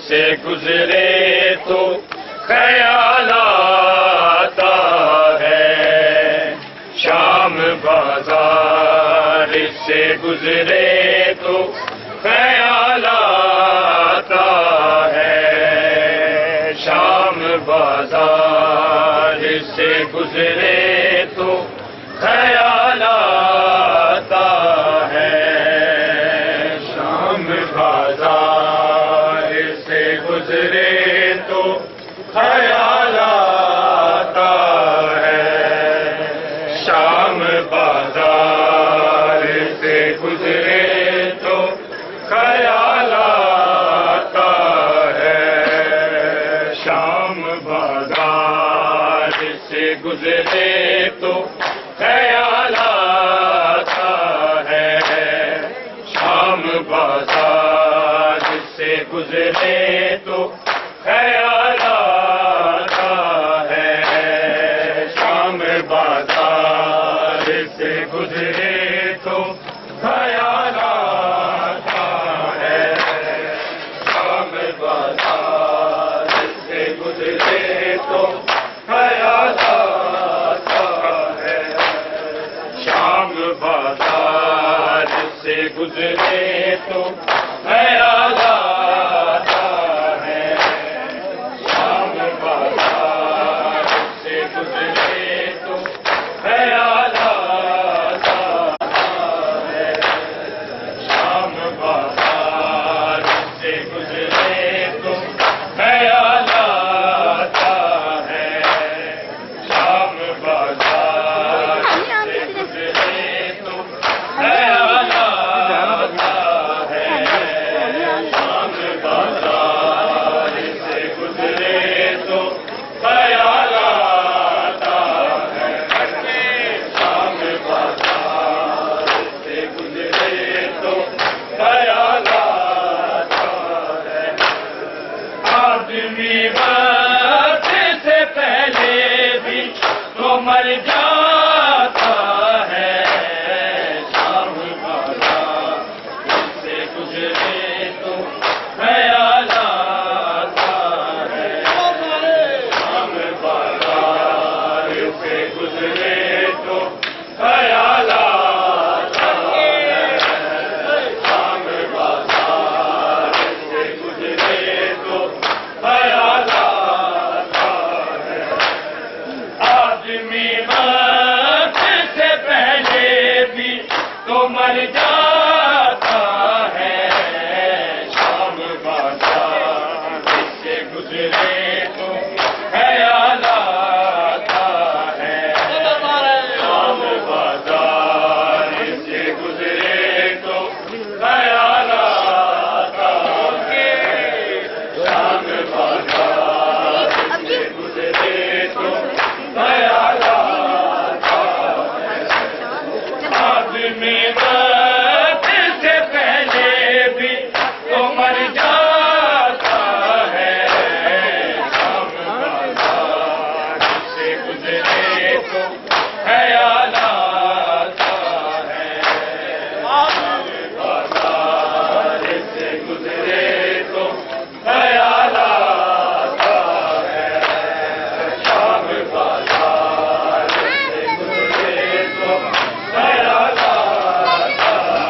से गुजरे तो ख्याल आता है, शाम बाजार से गुजरे तो ख्याल आता है, शाम बाजार से गुजरे तो ख्याल आता है, शाम बाजार से गुजरे तो ख्याल आता है, शाम बाजार से गुजरे तो ख्याल आता है, शाम बाजार से गुजरे तो ख्याल आता है, शाम बाजार से गुजरे तो ख्याल आता है, शाम बाजार से गुजरे तो ख्याल आता है, शाम बाजार से गुजरे तो ख्याल आता है, शाम बाजार से गुजरे तो ख्याल आता है, शाम बाजार से गुजरे तो ख्याल आता है, शाम बाजार से गुजरे तो ख्याल आता है, शाम बाजार से गुजरे तो ख्याल आता है, शाम बाजार से गुजरे तो ख्याल आता है, शाम बाजार से गुजरे तो ख्याल आता है, आदमी वक्त से पहले भी तो मर जाता है, शाम बाजार से गुजरे तो ख्याल आता है, शाम बाजार से गुजरे तो ख्याल आता है, शाम बाजार से गुजरे तो ख्याल आता है, आदमी वक्त से पहले भी तो मर जाता है, शाम बाजार से गुजरे तो ख्याल आता है, शाम बाजार से गुजरे तो ख्याल आता है, शाम बाजार से गुजरे तो ख्याल आता है, आदमी वक्त से पहले भी तो मर जाता है, शाम बाजार से गुजरे तो ख्याल आता है, शाम बाजार से गुजरे तो ख्याल आता है, शाम बाजार से गुजरे तो ख्याल आता है,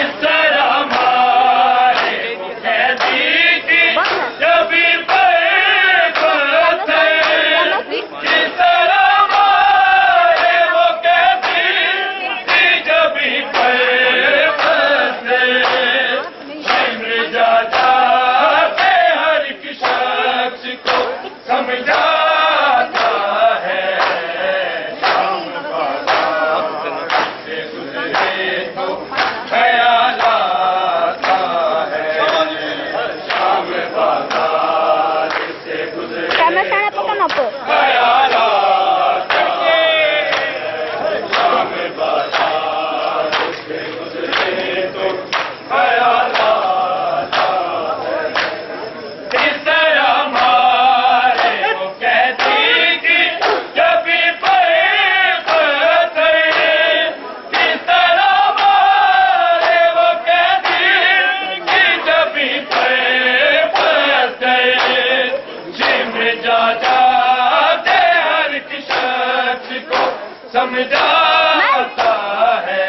इस तरह हमारे को कैदी की जबी पे इस तरह हमारे वो कैदी की जबी पे समझा जाते हर एक शख्स को समझाता है, शाम बाजार से गुजरे तो ख्याल आता है, शाम बाजार से गुजरे तो ख्याल आता है, शाम बाजार से गुजरे तो ख्याल आता है, इस तरह हमारे को समझाता है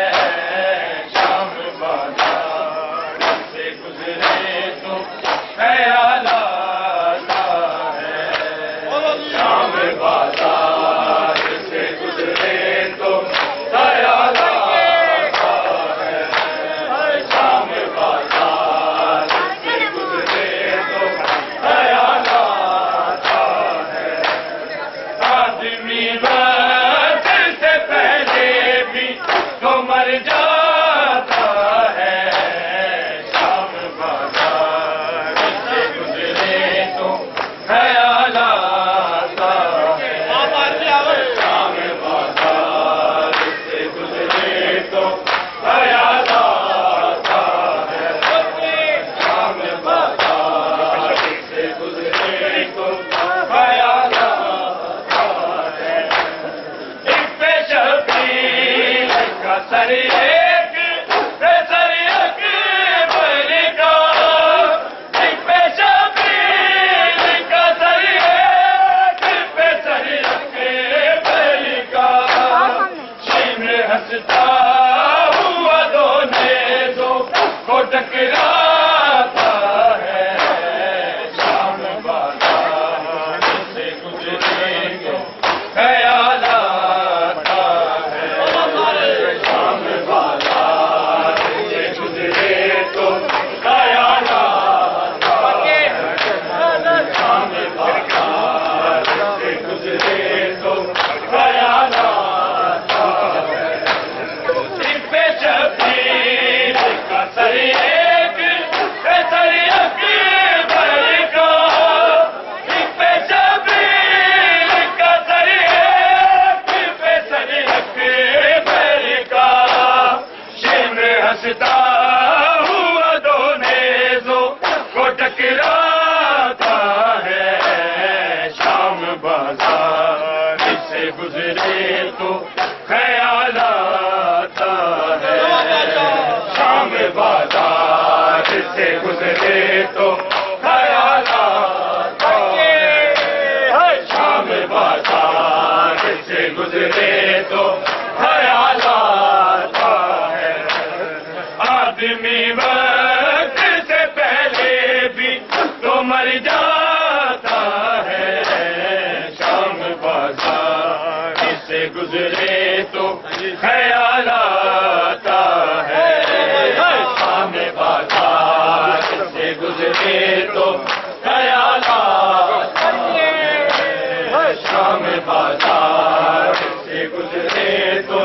शाम बाजार से गुजरे तो ख्याल आता है शाम बाजार से गुजरे तो ख्याल आता है शाम बाजार से गुजरे तो ख्याल आता है आदमी मर जाता है शाम बाजार से गुजरे तो ख्याल आता है शाम बाजार से गुजरे तो ख्याल आता है शाम बाजार से गुजरे तो ख्याल आता है एक पे शबीर का सर एक सर अकबर का एक पे शबीर का सर एक सर अकबर का शिमर हंसता हुआ दोनों दो को टकराता है शाम बाजार से गुजरे तो ख्याल आता है शाम बाजार से गुजरे तो ख्याल आता है शाम बाजार से गुजरे तो ख्याल आता है एक पे शबीर का सर एक सर अकबर का एक पे शबीर का सर एक सर अकबर का शिमर हंसता हुआ दोनों दो को टकराता है शाम बाजार से गुजरे तो ख्याल आता है शाम बाजार से गुजरे तो ख्याल आता है शाम बाजार से गुजरे तो ख्याल आता है आदमी वक्त से पहले भी तो मर जाता है शाम बाजार से गुजरे तो ख्याल आता है शाम बाजार से गुजरे तो ख्याल आता है शाम बाजार से गुजरे तो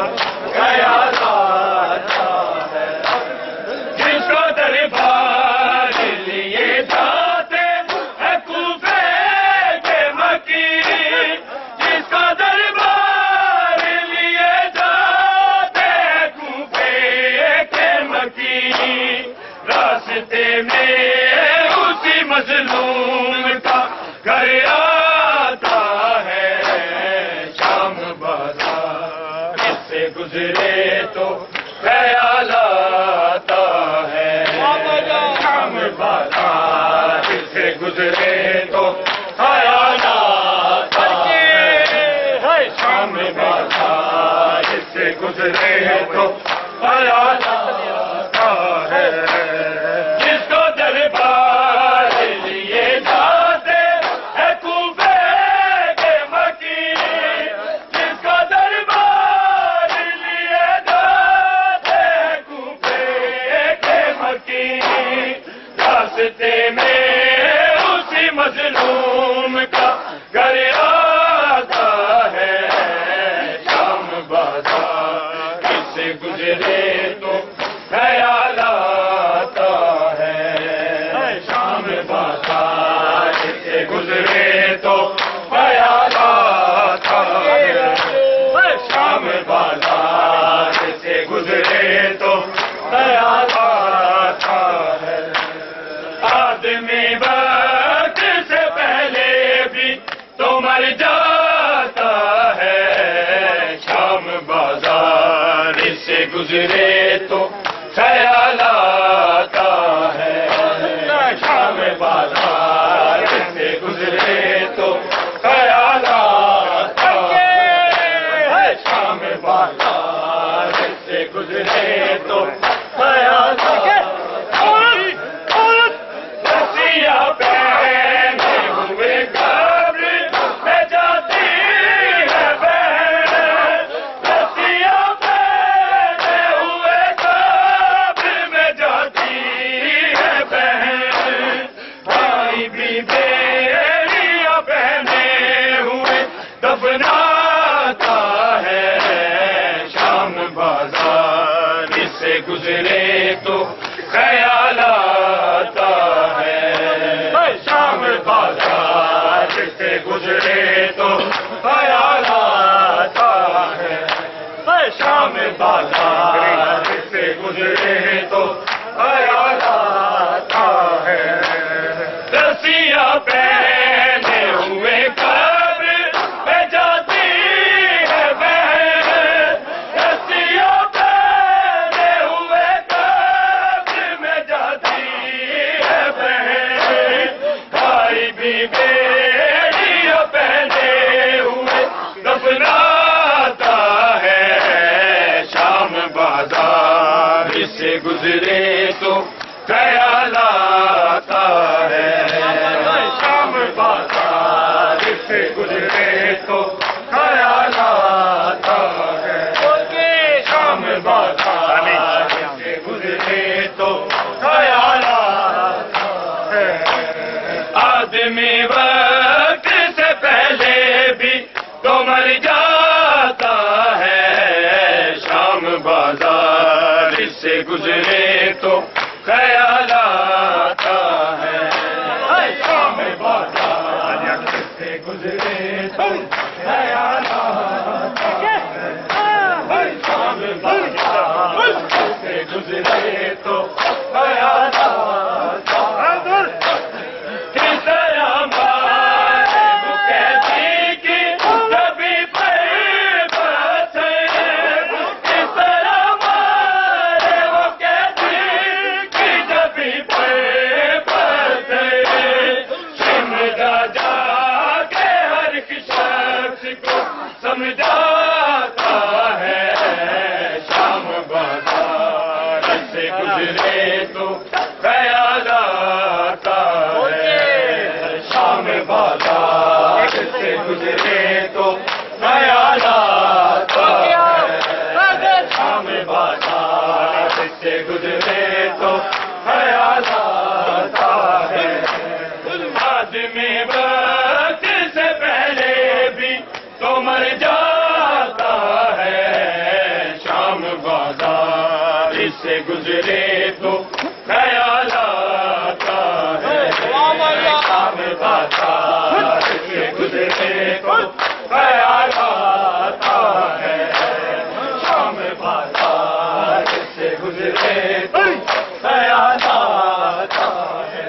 ख्याल आता है जिसको दरबार लिए जाते हैं कूफे के मकी जिसको दरबार लिए जाते हैं कूफे के मकी रास्ते में उसी मजलूम का घर आता है शाम बाजार से गुजरे तो ख्याल आता है शाम बाजार से गुजरे तो ख्याल आता है शाम बाजार से गुजरे तो ख्याल आता है जिसको दरबार लिए जाते हैं कूफे के मकी जिसको दरबार लिए जाते हैं कूफे के मकी रास्ते में उसी मजलूम का घर आता है शाम बाजार से गुजरे तो ख्याल आता है शाम बाजार से गुजरे तो ख्याल आता है शाम बाजार से गुजरे तो ख्याल आता है आदमी वक्त से पहले भी तो मर जाता है शाम बाजार से गुजरे तो ख्याल आता है शाम बाजार से गुजरे तो ख्याल आता है शाम गुजरे तो ख्यालात रस्सियां पहने हुए कब्र में जाती है बहन, रस्सियां पहने हुए कब्र में जाती है बहन, भाई भी बेड़ियां पहने हुए दफनाता है शाम बाजार, इससे गुजरे तो ख्याल आता है शाम बाजार, इससे गुजरे तो ख्याल आता है शाम बाजार, इससे गुजरे तो ख्याल आता है, रस्सियां पहने हुए कब्र में जाती है बहन, रस्सियां पहने हुए कब्र में जाती है बहन, भाई भी बेड़ियां पहने हुए दफनाता है शाम बाजार, इससे गुजरे तो ख्याल आता है शाम बाजार, इससे गुजरे तो ख्याल आता है शाम बाजार, इससे गुजरे तो ख्याल आता है, आदमी वक्त से पहले भी तो मर जाता है शाम बाजार, इससे गुजरे तो ख्याल आता है शाम बाजार, इससे गुजरे तो ख्याल आता है शाम बाजार, इससे गुजरे तो ख्याल आता है, किस तरह हमारे मुकद्दर की कभी पर बसे, किस तरह हमारे मुकद्दर की कभी पर बसे, शिमला जाके हर शख्स को समझाता है शाम बाजार, इससे गुजरे तो ख्याल आता है शाम बाजार, इससे गुजरे तो ख्याल आता है शाम बाजार, इससे गुजरे तो ख्याल आता है, आदमी वक्त से पहले भी तो मर जाता है शाम बाजार, इससे गुजरे तो ख्याल आता है शाम बाजार, इससे गुजरे तो ख्याल आता है शाम बाजार, इससे गुजरे तो ख्याल आता है,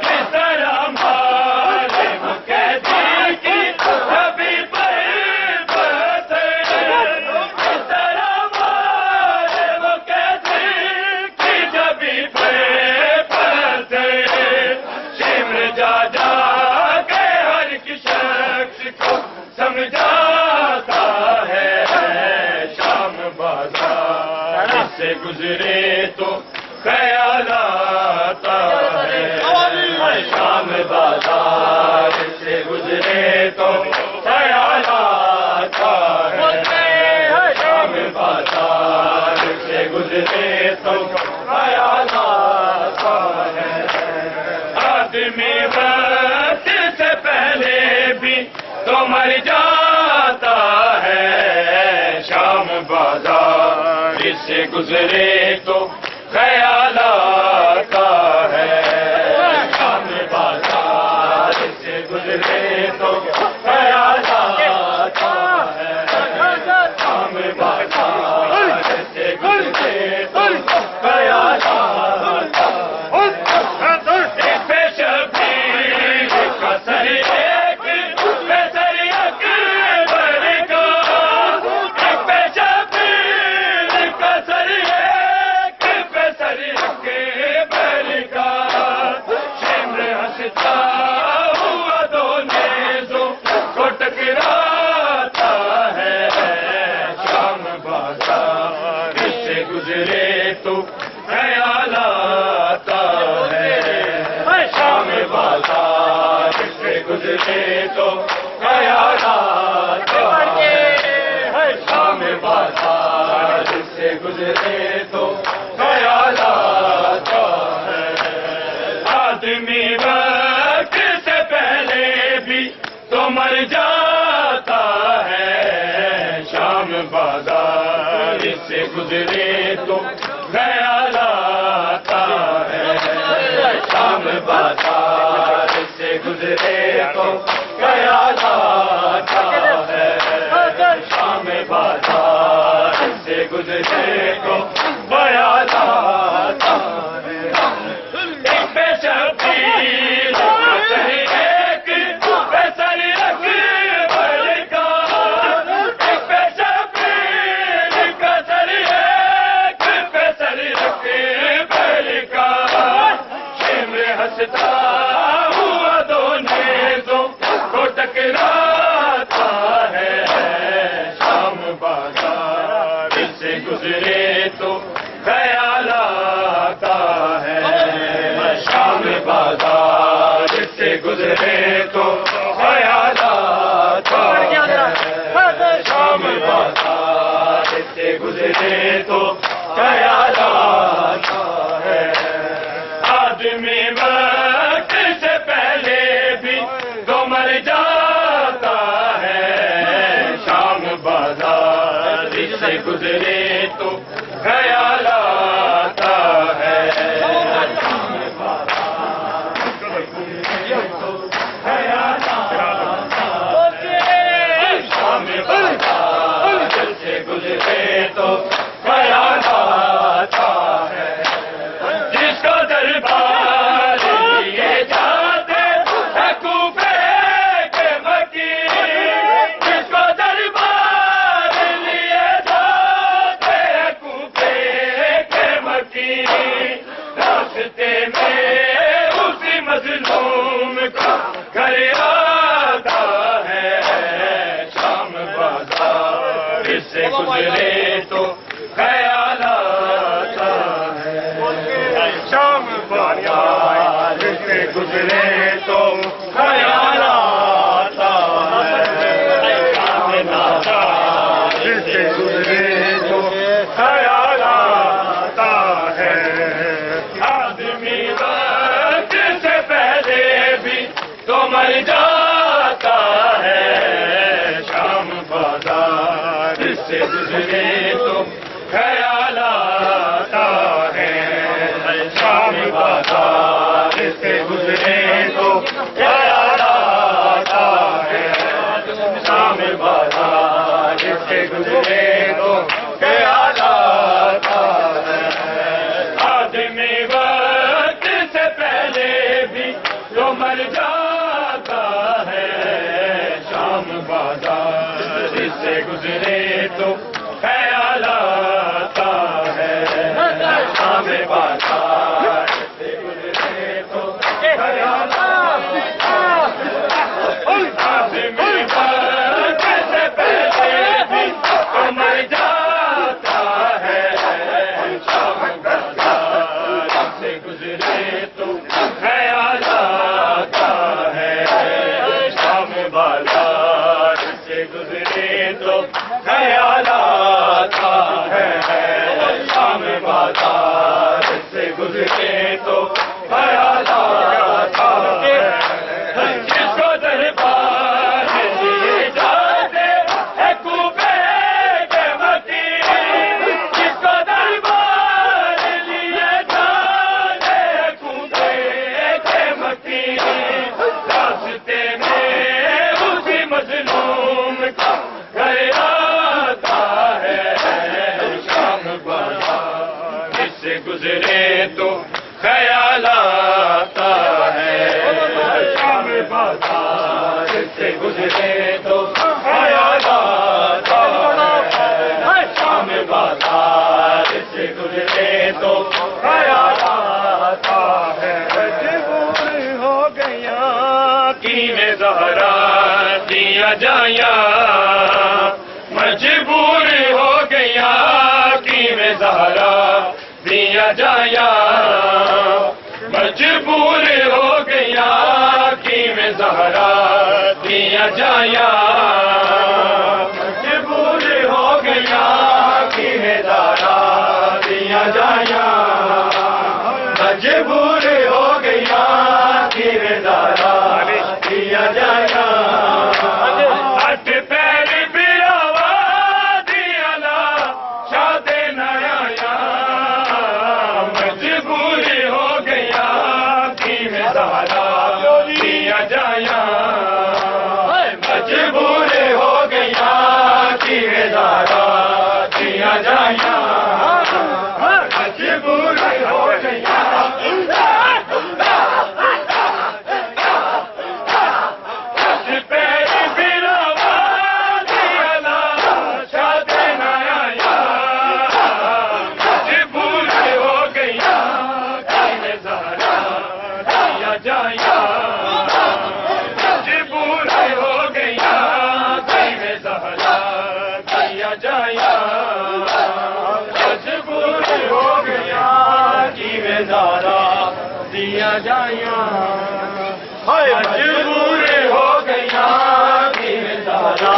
किस तरह हमारे मुकद्दर की कभी पर बसे, किस तरह हमारे मुकद्दर की कभी पर बसे, शिमला जाके हर शख्स को समझाता है शाम बाजार, इससे गुजरे तो ख्याल आता है शाम बाजार, इससे गुजरे तो ख्याल आता है शाम बाजार, इससे गुजरे तो ख्याल आता है, आदमी वक्त से पहले भी तो मर जाता है शाम बाजार, इससे गुजरे तो ख्याल आता है शाम बाजार, इससे गुजरे तो ख्याल आता है शाम बाजार, इससे गुजरे तो ख्याल आता है, एक पे शबीर का सर एक पे सर अकबर का, एक पे शबीर का सर एक पे सर गुजरे तो ख्याल आता है, शाम बाजार से गुजरे तो ख्याल आता है। आदमी वक्त से पहले भी तो मर जाता है, शाम बाजार से गुजरे तो ख्याल आता है, शाम बाजार से गुजरे तो ख्याल आता है, शाम बाजार से गुजरे तो ख्याल आता है। एक बेशकील एक बेसर अकबर का, एक बेशकील कसर एक बेसर अकबर का, शिमर हंसता हुआ दोनों को टकराता है, शाम बाजार से गुजरे तो ख्याल आता है, शाम बाजार से गुजरे तो ख्याल आता है, शाम बाजार से गुजरे तो ख्याल आता है। आदमी वक्त से पहले भी तो मर जाता है, शाम बाजार से गुजरे तो ख्याल आता है, शाम बाजार से गुजरे तो ख्याल आता है। जिसको दरबार लिए जाते हैं कूफे के मकीन, जिसको दरबार लिए जाते हैं कूफे के मकीन, रास्ते में उसी मजलूम का घर आता है, शाम बाजार से गुजरे तो ख्याल आता है, शाम बाजार से गुजरे तो ख्याल आता है, शाम बाजार से गुजरे तो ख्याल आता है। आदमी वक्त से पहले भी तो मर जाता है, शाम बाजार से गुजरे तो ख्याल आता है, शाम बाजार से गुजरे तो ख्याल आता है, शाम बाजार से गुजरे तो ख्याल आता है। आदमी वक्त से पहले भी तो मर जाता है, शाम बाजार से गुजरे तो ख्याल आता है, शाम बाजार से गुजरे तो ख्याल आता है। आदमी वक्त से पहले भी तो मर जाता है, शाम बाजार से गुजरे तो ख्याल आता है, शाम बाजार से गुजरे तो ख्याल आता है, शाम बाजार से गुजरे तो ख्याल आता है। जिसको दरबार लिए जाते हैं कूफे के मकीन, जिसको दरबार लिए जाते हैं कूफे के मकीन, रास्ते में उसी मजलूम का घर आता है, शाम बाजार से गुजरे तो ख्याल आता है, शाम बाजार से गुजरे तो ख्याल आता है, शाम बाजार से गुजरे तो ख्याल आता है। मजबूर हो गया कि में ज़हरा दिया जाया, मजबूर हो गया कि में ज़हरा दिया जाया, मजबूर हो गया कि में ज़हरा दिया जाया मजबूर हो गया कि में ज़हरा दिया जाया मजबूर हो गया कि में ज़हरा दिया जाया अठ पैर बिरावा दिया ला शादे नया मजबूर हो गया कि में ज़हरा दिया जाया मजबूर हो गया कि में ज़हरा दिया जाया मजबूर हो गया दिया जाया मजबूर हो गया कि में ज़हरा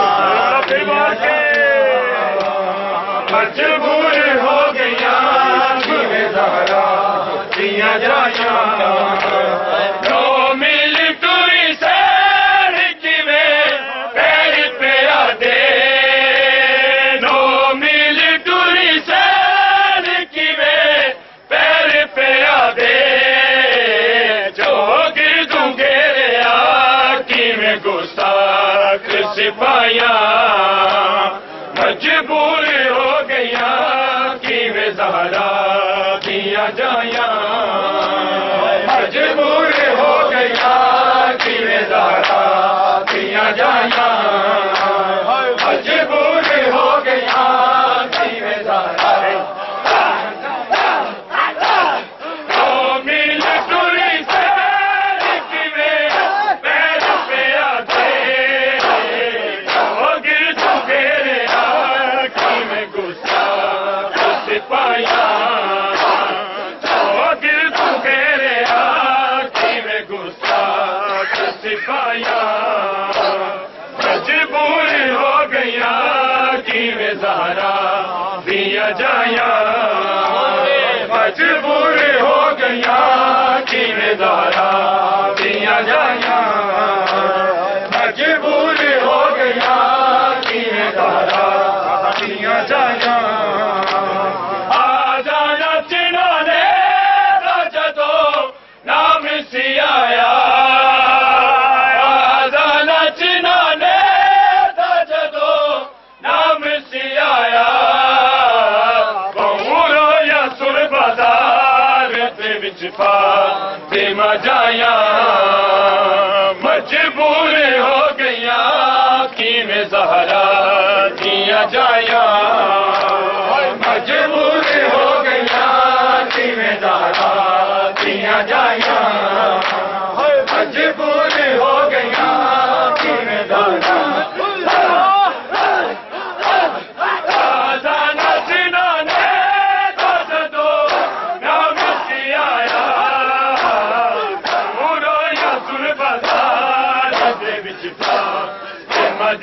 मजबूर हो गया कि में ज़हरा दिया जाया दो मील दूरी से कि में पैर पे आदे दो मील दूरी से कि में पैर पे आदे गुस्ताख सिपाया मजबूर हो गया कि में ज़हरा दिया जाया मजबूर हो गया कि में ज़हरा दिया जाया मजबूर हो गया कि में ज़हरा सिपाया मजबूर हो गया कि में ज़हरा दिया जाया मजबूर हो गया कि में ज़हरा दिया जाया मजबूर हो गया कि में ज़हरा दिया जाया आजाना चिनाने राजा दो नाम सियाया जाया मजबूर हो गया कि में ज़हरा दिया जाया मजबूर हो गया कि में ज़हरा दिया जाया मजबूर हो गया कि में ज़हरा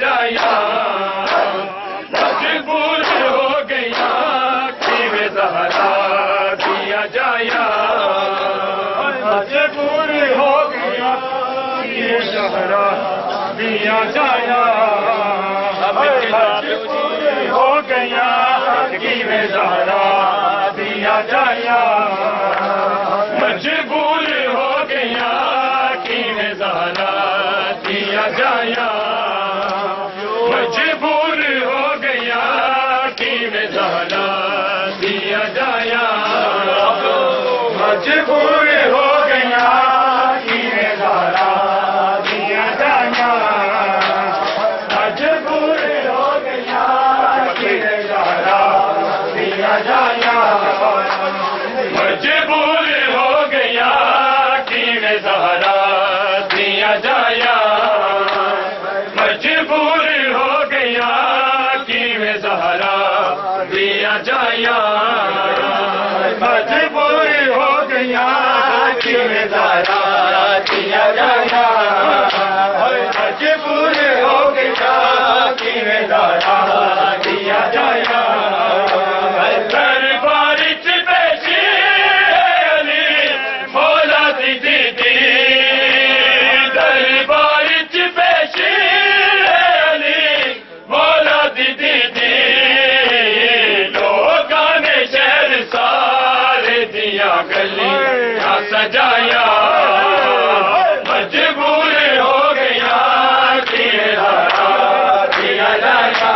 जाया मजबूर हो गया कि में ज़हरा दिया जाया मजबूर हो गया कि में ज़हरा दिया जाया मजबूर हो गया कि में ज़हरा दिया जाया मजबूर हो गया कि में ज़हरा दिया जाया मजबूर हो गया कि में ज़हरा दिया जाया मजबूर हो गया कि में ज़हरा दिया जाया मजबूर हो गया कि में ज़हरा दिया जाया मजबूर हो गया कि में ज़हरा दिया जाया मजबूर हो गया कि में ज़हरा दिया जाया मजबूर हो गया कि में ज़हरा दिया जाया मजबूर हो गया कि में ज़हरा दिया जाया दरबार च पेशी अली मौला दी दीदी दरबार च पेशी अली मौला दी दीदी लोगां ने शहर सारे दिया गलियां सजाया मजबूर हो गया कि ज़हरा दिया जाया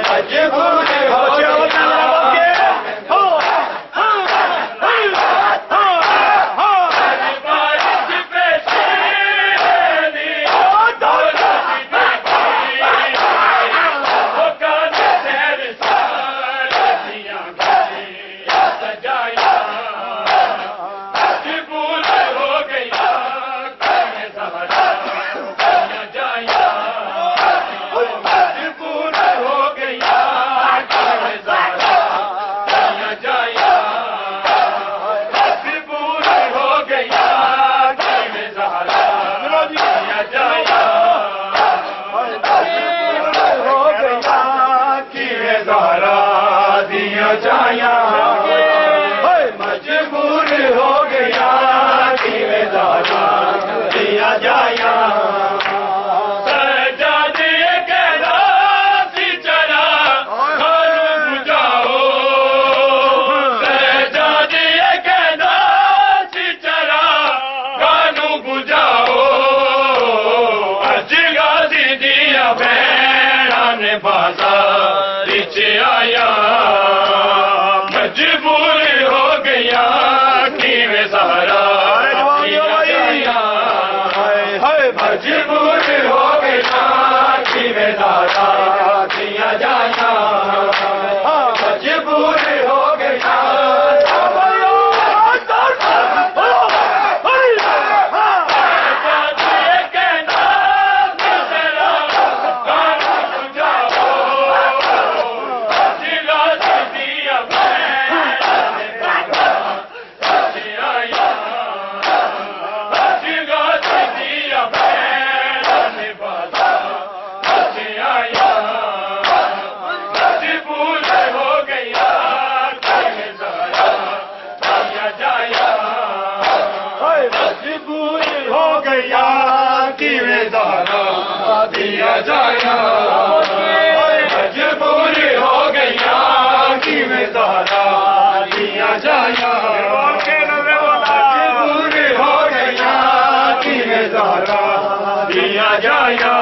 मजबूर हो गया जाया मजबूर हो गया कि में ज़हरा दिया जाया सजादे कहना सी चला खानू बुझाओ सजादे कहना सी चला खानू बुझाओ अज गाजी दिया भैणा ने बाजार च आया मजबूर हो गया कि में ज़हरा दिया जाया मजबूर हो गया कि में ज़हरा दिया जाया मजबूर हो गया दिया जाया मजबूर हो गया कि में ज़हरा दिया जाया मजबूर हो गया कि में ज़हरा दिया जाया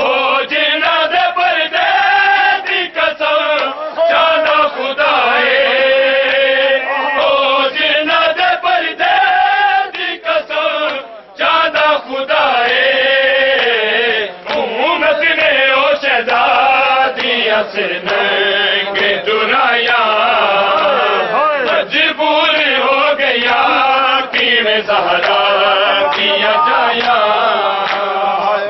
ओ जिन्ना दे पर्दे दी कसम जाना खुदाए ओ जिन्ना दे पर्दे दी कसम जाना खुदाए से नंगे दुराया मजबूर हो गया कि में ज़हरा दिया जाया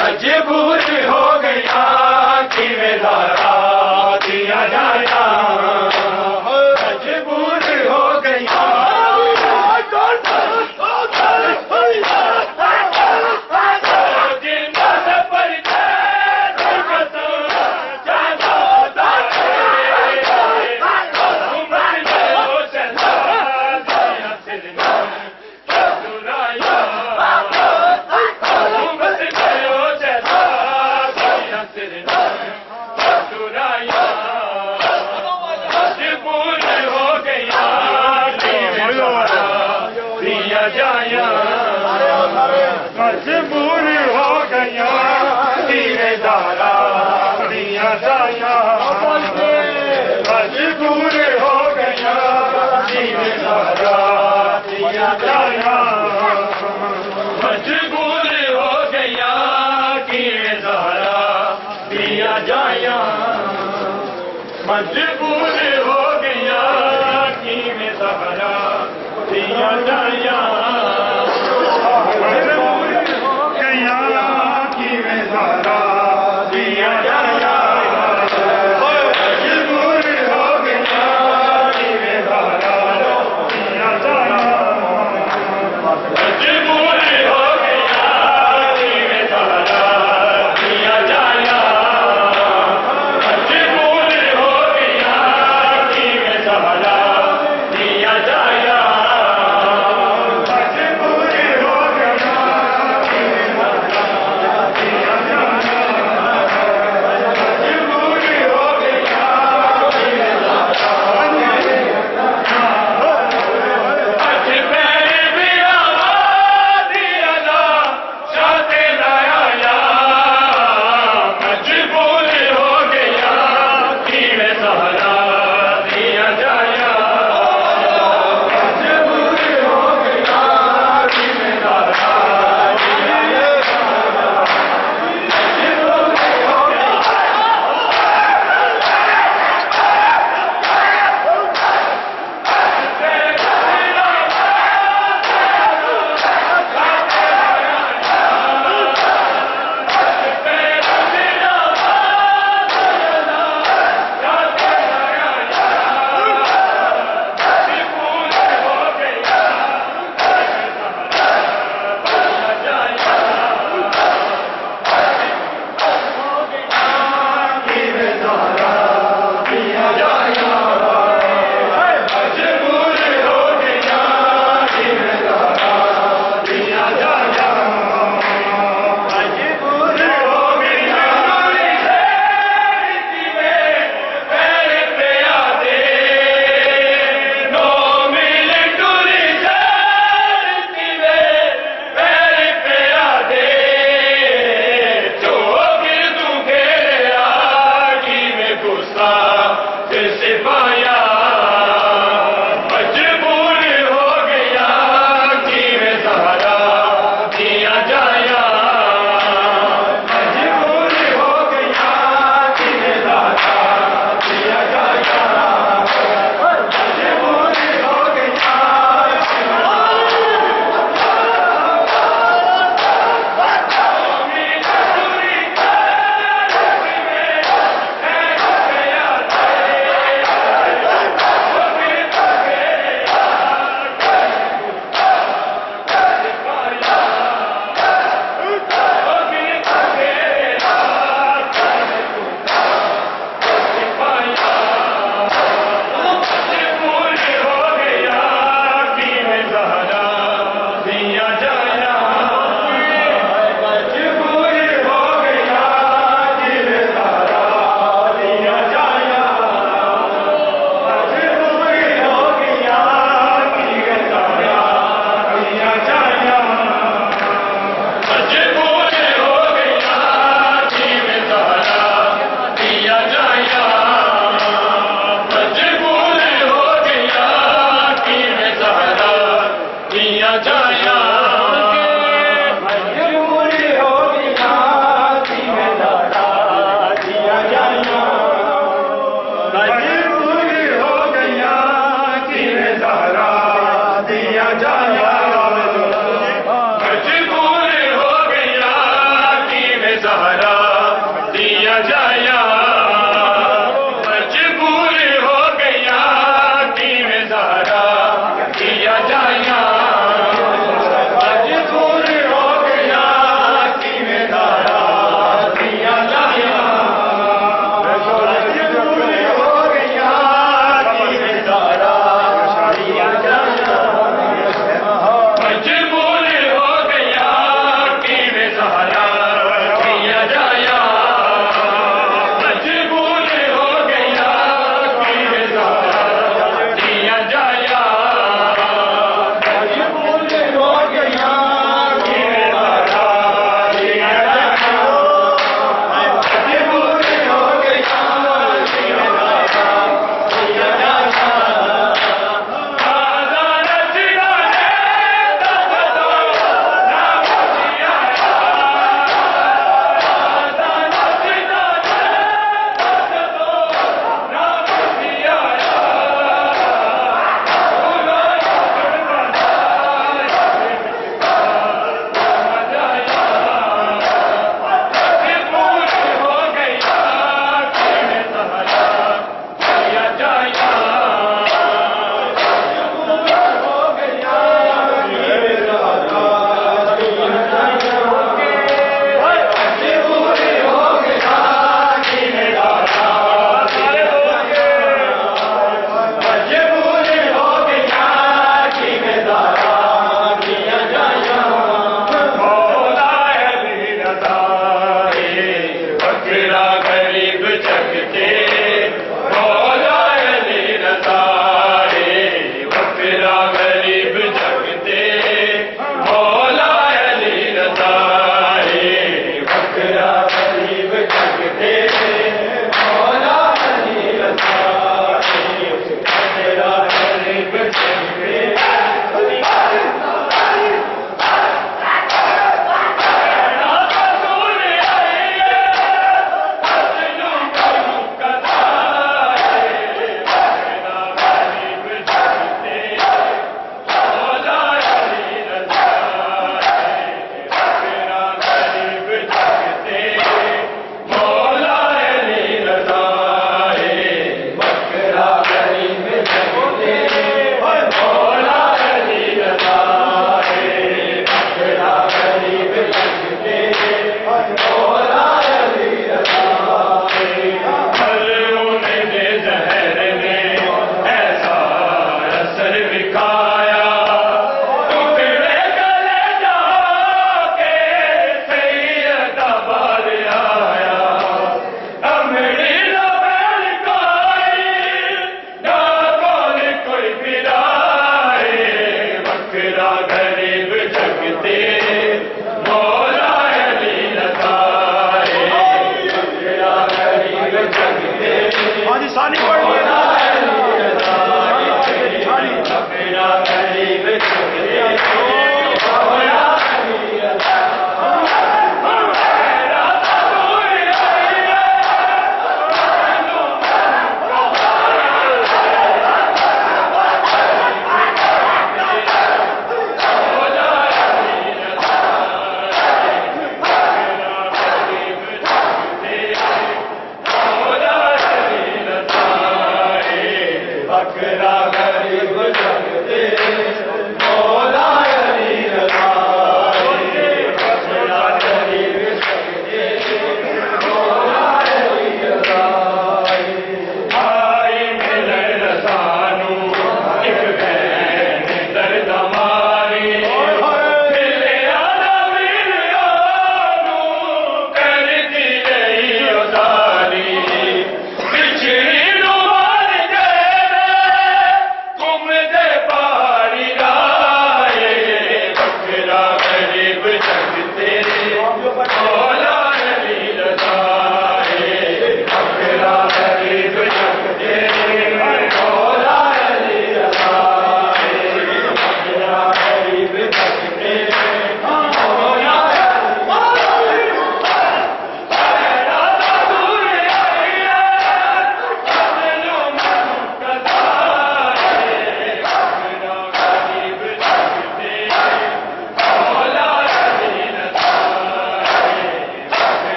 मजबूर हो गया कि में ज़हरा दिया जाया मजबूर हो गया जाया मजबूर हो गया कि में ज़हरा दिया जाया मजबूर हो गया कि में ज़हरा दिया जाया मजबूर हो गया कि में ज़हरा दिया जाया मजबूर हो गया कि में ज़हरा दिया जाया मजबूर हो गया कि में ज़हरा दिया जाया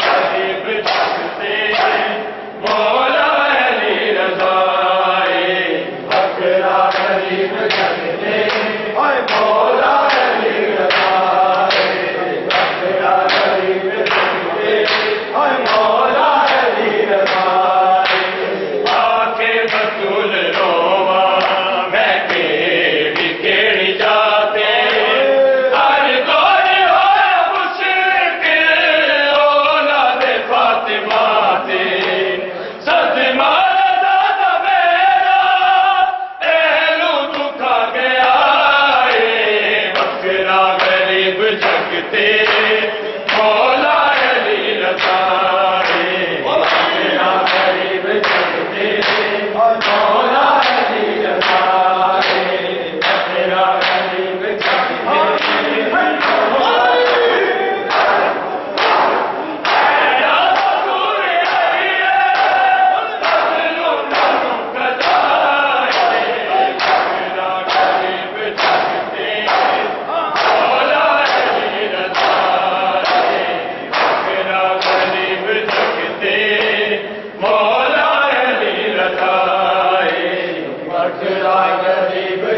गरीब जगते मौला अली रज़ाए बकरा गरीब जगते मौला अली रज़ाए बकरा गरीब जगते मौला अली रज़ाए आके बतूल रोवा मैं के भी केड़ी जाते हर कोई हो मुश्किल औलाद फातिमा ते सदमा दादा मेरा एलू दुखा गया बकरा गरीब जगते मौला अली रज़ाए बकरा गरीब जगते मौला अली रज़ाए बकरा गरीब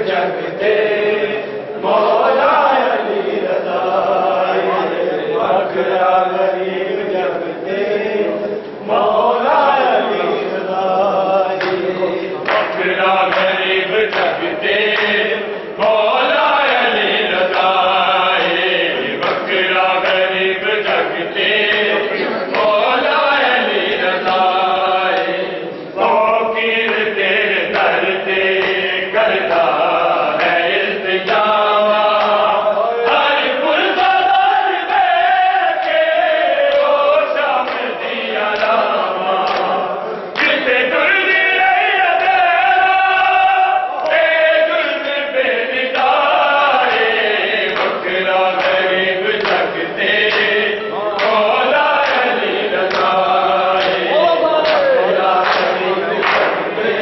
जगते मौला अली रज़ाए बकरा गरीब जगते मौला अली रज़ाए बकरा गरीब जगते मौला अली रज़ाए बकरा गरीब जगते मौला अली रज़ाए फकीर तेरे दर ते करता है इल्तिजामा हर गुलजार बैठे ओ शाम दिया लामा जिसे गुर्दी रही तेरा ए जुल्म बेनिदाए बकरा गरीब जगते मौला अली रज़ाए बकरा गरीब जगते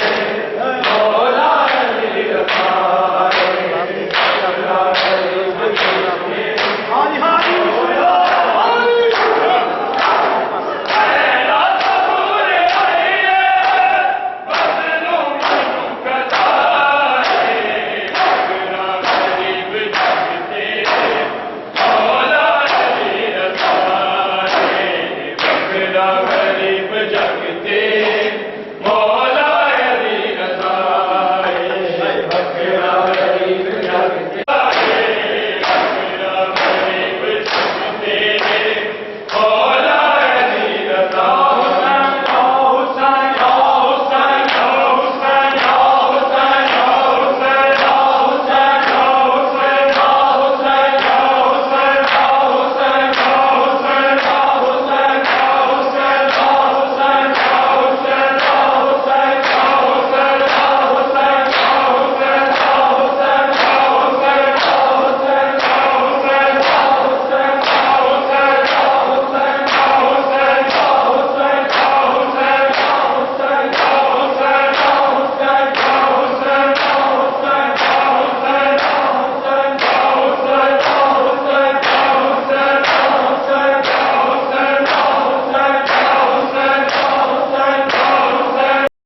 मौला अली रज़ाए बकरा गरीब जगते ऐला सबूर आइए बदलू मनु कदाए बकरा गरीब जगते मौला अली रज़ाए बकरा गरीब जगते